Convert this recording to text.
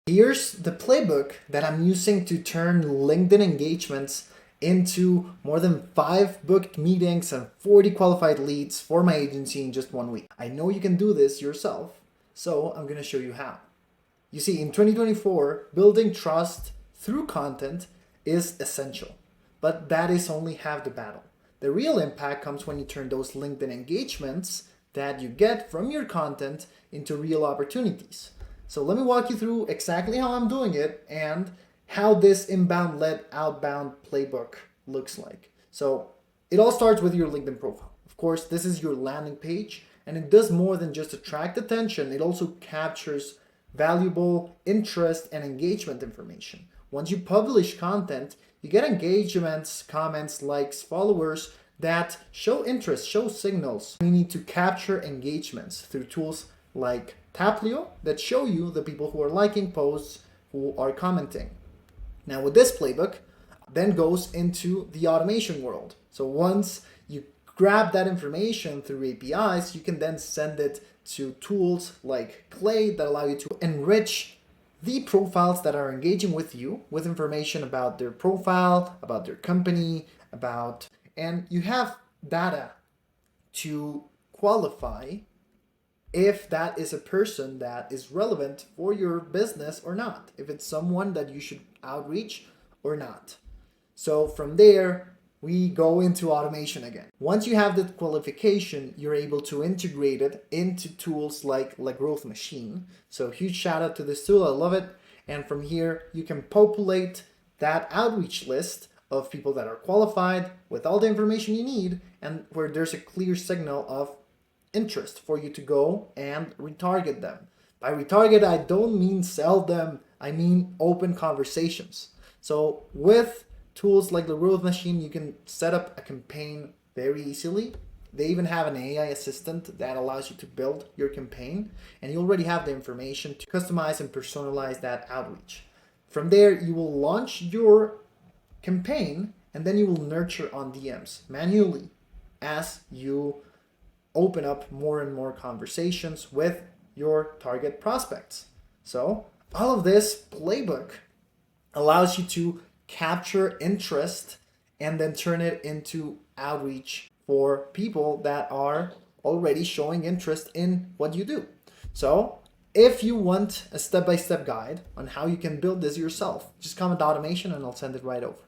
Here's the playbook that I'm using to turn LinkedIn engagements into more than 5 booked meetings and 40 qualified leads for my agency in just 1 week. I know you can do this yourself, so I'm going to show you how. You see, in 2024, building trust through content is essential, but that is only half the battle. The real impact comes when you turn those LinkedIn engagements that you get from your content into real opportunities. So let me walk you through exactly how I'm doing it and how this inbound-led outbound playbook looks like. So it all starts with your LinkedIn profile. Of course, this is your landing page, and it does more than just attract attention. It also captures valuable interest and engagement information. Once you publish content, you get engagements, comments, likes, followers that show interest, show signals. You need to capture engagements through tools like Taplio that show you the people who are liking posts, who are commenting. Now with this playbook, then goes into the automation world. So once you grab that information through APIs, you can then send it to tools like Clay that allow you to enrich the profiles that are engaging with you with information about their profile, about their company, and you have data to qualify if that is a person that is relevant for your business or not, if it's someone that you should outreach or not. So from there, we go into automation again. Once you have that qualification, you're able to integrate it into tools like La Growth Machine. So huge shout out to this tool, I love it. And from here, you can populate that outreach list of people that are qualified with all the information you need and where there's a clear signal of interest for you to go and retarget them. By retarget, I don't mean sell them, I mean open conversations. So with tools like the Growth Machine, you can set up a campaign very easily. They even have an AI assistant that allows you to build your campaign, and you already have the information to customize and personalize that outreach. From there, you will launch your campaign, and then you will nurture on DMs manually as you open up more and more conversations with your target prospects. So all of this playbook allows you to capture interest and then turn it into outreach for people that are already showing interest in what you do. So if you want a step-by-step guide on how you can build this yourself, just comment automation and I'll send it right over.